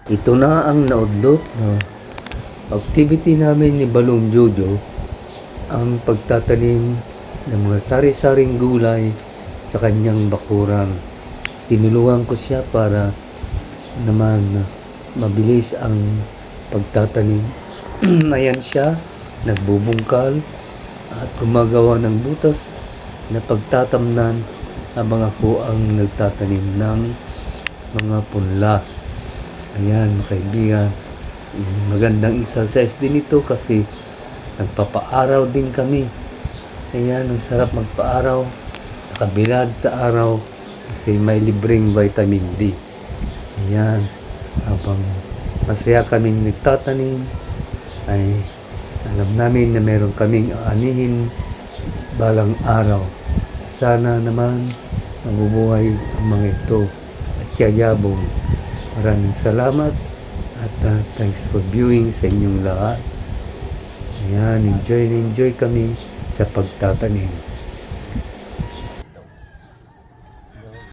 Ito na ang naudlot na activity namin ni Balong Jojo, ang pagtatanim ng mga sari-saring gulay sa kanyang bakuran. Tinulungan ko siya para naman mabilis ang pagtatanim. Ayan siya, nagbubungkal at gumagawa ng butas na pagtatamnan habang ako ang nagtatanim ng mga punla. Ayan, kaibigan, magandang exercise din ito kasi nagpapaaraw din kami. Ayan, ang sarap magpaaraw, nakabilad sa araw kasi may libreng vitamin D. Ayan, habang masaya kaming nagtatanim ay alam namin na meron kaming aanihin balang araw. Sana naman mabubuhay ang mga ito at yayabong. Maraming salamat at thanks for viewing sa inyong lahat. Ayan, enjoy kami sa pagtatanim.